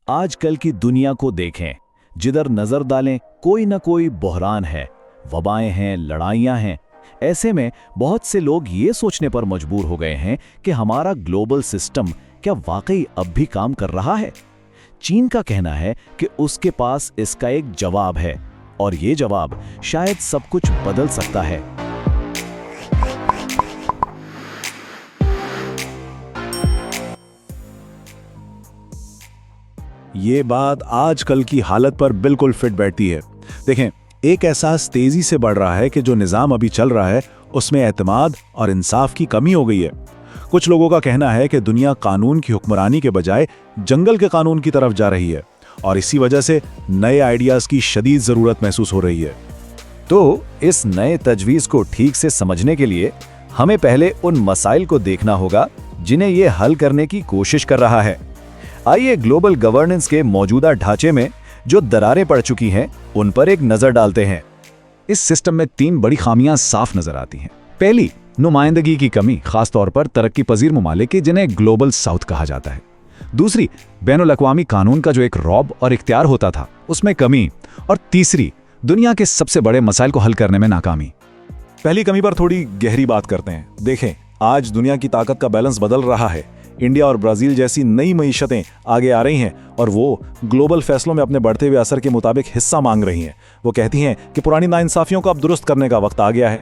आजकल की दुनिया को देखें, जिधर नजर डालें कोई ना कोई बहरान है, वबाएं हैं, लड़ाइयां हैं। ऐसे में बहुत से लोग ये सोचने पर मजबूर हो गए हैं कि हमारा ग्लोबल सिस्टम क्या वाकई अब भी काम कर रहा है। चीन का कहना है कि उसके पास इसका एक जवाब है, और ये जवाब शायद सब कुछ बदल सकता है। ये बात आजकल की हालत पर बिल्कुल फिट बैठती है। देखें, एक एहसास तेजी से बढ़ रहा है कि जो निज़ाम अभी चल रहा है उसमें एतमाद और इंसाफ की कमी हो गई है। कुछ लोगों का कहना है कि दुनिया कानून की हुक्मरानी के बजाय जंगल के कानून की तरफ जा रही है, और इसी वजह से नए आइडियाज़ की शदीद ज़रूरत महसूस हो रही है। तो इस नए तजवीज़ को ठीक से समझने के लिए हमें पहले उन मसाइल को देखना होगा जिन्हें ये हल करने की कोशिश कर रहा है। आइए ग्लोबल गवर्नेंस के मौजूदा ढांचे में जो दरारें पड़ चुकी हैं उन पर एक नजर डालते हैं। इस सिस्टम में 3 बड़ी खामियां साफ नजर आती हैं। पहली, नुमाइंदगी की कमी, खासतौर पर तरक्की पजीर ममालिक के जिन्हें ग्लोबल साउथ कहा जाता है। दूसरी, बैनुल अक़वामी कानून का जो एक रौब और इख्तियार होता था उसमें कमी। और तीसरी, दुनिया के सबसे बड़े मसाइल को हल करने में नाकामी। पहली कमी पर थोड़ी गहरी बात करते हैं। देखें, आज दुनिया की ताकत का बैलेंस बदल रहा है। इंडिया और ब्राजील जैसी नई मईशतें आगे आ रही हैं और वो ग्लोबल फैसलों में अपने बढ़ते हुए असर के मुताबिक हिस्सा मांग रही हैं। वो कहती हैं कि पुरानी नाइंसाफियों को अब दुरुस्त करने का वक्त आ गया है।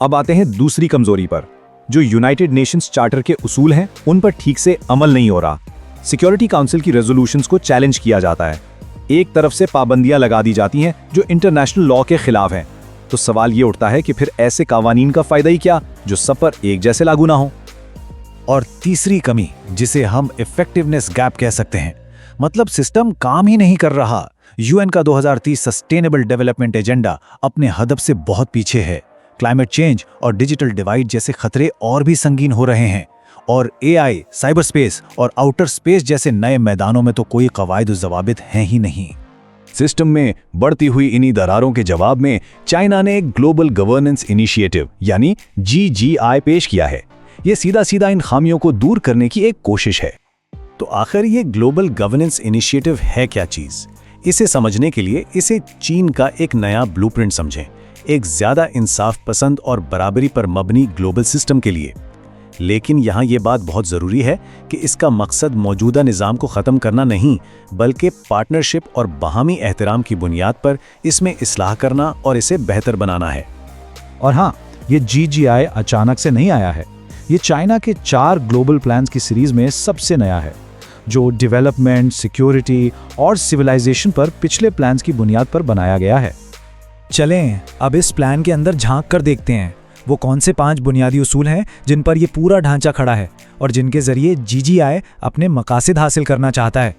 अब आते हैं दूसरी कमजोरी पर। जो यूनाइटेड नेशंस चार्टर के उसूल हैं उन पर ठीक से अमल नहीं हो रहा। सिक्योरिटी काउंसिल की रेजोल्यूशंस को चैलेंज किया जाता है। एक तरफ से पाबंदियां लगा दी जाती हैं जो इंटरनेशनल लॉ के खिलाफ हैं। तो सवाल ये उठता है कि फिर ऐसे कावानीन का फायदा ही क्या जो सब पर एक जैसे लागू ना हो। और तीसरी कमी, जिसे हम इफेक्टिवनेस गैप कह सकते हैं, मतलब सिस्टम काम ही नहीं कर रहा। यूएन का 2030 सस्टेनेबल डेवलपमेंट एजेंडा अपने हदफ से बहुत पीछे है। क्लाइमेट चेंज और डिजिटल डिवाइड जैसे खतरे और भी संगीन हो रहे हैं, और एआई, साइबर स्पेस और आउटर स्पेस जैसे नए मैदानों में तो कोई कवायद और ज़वाबित हैं ही नहीं। सिस्टम में बढ़ती हुई इन्हीं दरारों के जवाब में चाइना ने एक ग्लोबल गवर्नेंस इनिशिएटिव यानी GGI पेश किया है। ये सीधा सीधा इन खामियों को दूर करने की एक कोशिश है। तो आखिर ये ग्लोबल गवर्नेंस इनिशिएटिव है क्या चीज़? इसे समझने के लिए इसे चीन का एक नया ब्लूप्रिंट समझें, एक ज़्यादा इंसाफ पसंद और बराबरी पर मबनी ग्लोबल सिस्टम के लिए। लेकिन यहाँ ये बात बहुत ज़रूरी है कि इसका मकसद मौजूदा निज़ाम को ख़त्म करना नहीं, बल्कि पार्टनरशिप और बाहमी एहतराम की बुनियाद पर इसमें इस्लाह करना और इसे बेहतर बनाना है। और हाँ, ये GGI अचानक से नहीं आया है। ये चाइना के 4 ग्लोबल प्लान्स की सीरीज में सबसे नया है, जो डेवलपमेंट, सिक्योरिटी और सिविलाइजेशन पर पिछले प्लान्स की बुनियाद पर बनाया गया है। चलें अब इस प्लान के अंदर झांक कर देखते हैं वो कौन से 5 बुनियादी उसूल हैं जिन पर ये पूरा ढांचा खड़ा है और जिनके जरिए GGI अपने मकासद हासिल करना चाहता है।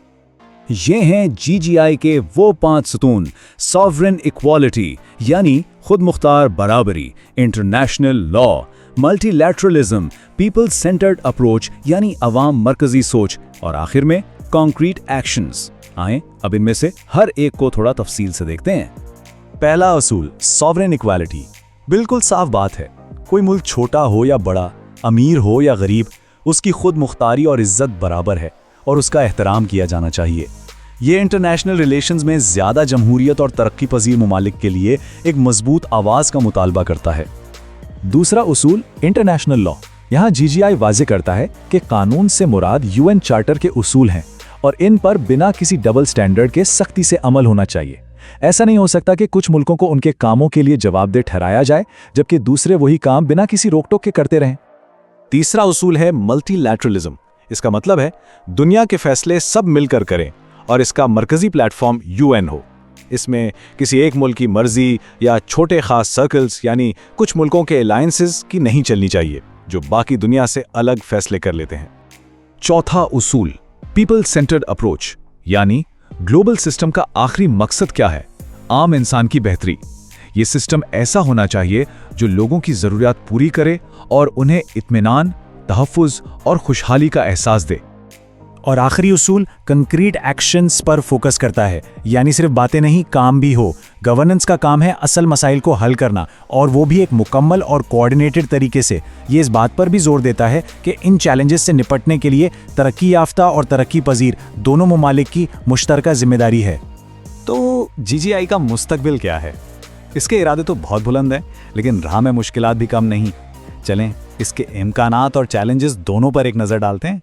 ये हैं GGI के वो 5 सुतून। सॉवरेन इक्वालिटी यानी खुद मुख्तार बराबरी, international law, multilateralism, people centred approach यानी अवाम मरकजी सोच, और आखिर में कॉन्क्रीट एक्शंस। आए अब इनमें से हर एक को थोड़ा तफसील से देखते हैं। पहला असूल, सॉवरेन इक्वालिटी। बिल्कुल साफ बात है, कोई मुल्क छोटा हो या बड़ा, अमीर हो या गरीब, उसकी खुद मुख्तारी और इज्जत बराबर है और उसका एहतराम किया जाना चाहिए। ये इंटरनेशनल रिलेशंस में ज़्यादा जमहूरियत और तरक्की पजीर ममालिक के लिए एक मजबूत आवाज़ का मुतालबा करता है। दूसरा उसूल, इंटरनेशनल लॉ। यहाँ GGI वाज़े करता है कि कानून से मुराद UN चार्टर के उसूल हैं और इन पर बिना किसी डबल स्टैंडर्ड के सख्ती से अमल होना चाहिए। ऐसा नहीं हो सकता कि कुछ मुल्कों को उनके कामों के लिए जवाबदेह ठहराया जाए जबकि दूसरे वही काम बिना किसी रोक टोक के करते रहें। तीसरा उसूल है मल्टीलैटरलिज्म। इसका मतलब है दुनिया के फैसले सब मिलकर करें और इसका मरकजी प्लेटफॉर्म UN हो। इसमें किसी एक मुल्क की मर्जी या छोटे खास सर्कल्स यानी कुछ मुल्कों के अलायंसेस की नहीं चलनी चाहिए जो बाकी दुनिया से अलग फैसले कर लेते हैं। चौथा उसूल, पीपल सेंटर्ड अप्रोच यानी ग्लोबल सिस्टम का आखिरी मकसद क्या है? आम इंसान की बेहतरी। ये सिस्टम ऐसा होना चाहिए जो लोगों की ज़रूरियात पूरी करे और उन्हें इत्मीनान, तहफ़्फ़ुज़ और खुशहाली का एहसास दे। और आखिरी उसूल कंक्रीट एक्शंस पर फोकस करता है, यानी सिर्फ बातें नहीं, काम भी हो। गवर्नेंस का काम है असल मसाइल को हल करना, और वो भी एक मुकम्मल और कोऑर्डिनेटेड तरीके से। ये इस बात पर भी जोर देता है कि इन चैलेंजेस से निपटने के लिए तरक्की याफ्ता और तरक्की पजीर दोनों ममालिक की मुश्तरका जिम्मेदारी है। तो जीजीआई का मुस्तकबिल क्या है? इसके इरादे तो बहुत बुलंद हैं, लेकिन राह में मुश्किलात भी कम नहीं। चलें इसके इम्कानात और चैलेंजेस दोनों पर एक नज़र डालते हैं।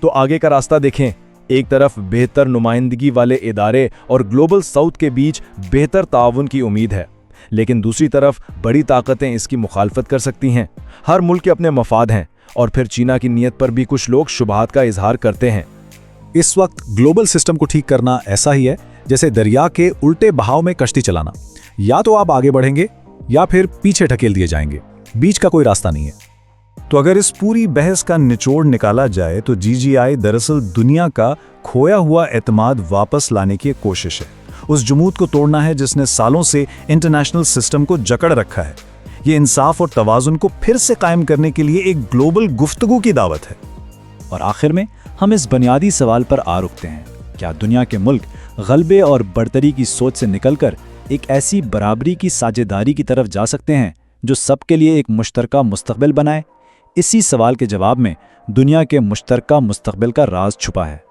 तो आगे का रास्ता देखें। एक तरफ बेहतर नुमाइंदगी वाले इदारे और ग्लोबल साउथ के बीच बेहतर ताउन की उम्मीद है, लेकिन दूसरी तरफ बड़ी ताकतें इसकी मुखालफत कर सकती हैं। हर मुल्क के अपने मफाद हैं, और फिर चीना की नीयत पर भी कुछ लोग शुबहात का इजहार करते हैं। इस वक्त ग्लोबल सिस्टम को ठीक करना ऐसा ही है जैसे दरिया के उल्टे बहाव में कश्ती चलाना। या तो आप आगे बढ़ेंगे या फिर पीछे ढकेल दिए जाएंगे, बीच का कोई रास्ता नहीं है। तो अगर इस पूरी बहस का निचोड़ निकाला जाए तो जीजीआई दरअसल दुनिया का खोया हुआ एतमाद वापस लाने की एक कोशिश है। उस जुमूद को तोड़ना है जिसने सालों से इंटरनेशनल सिस्टम को जकड़ रखा है। ये इंसाफ और तवाजुन को फिर से कायम करने के लिए एक ग्लोबल गुफ्तगू की दावत है। और आखिर में हम इस बुनियादी सवाल पर आ रुकते हैं, क्या दुनिया के मुल्क गलबे और बर्तरी की सोच से निकलकर एक ऐसी बराबरी की साझेदारी की तरफ जा सकते हैं जो सबके लिए एक मुश्तरका मुस्तकबिल बनाए? इसी सवाल के जवाब में दुनिया के मुश्तरका मुस्तकबिल का राज छुपा है।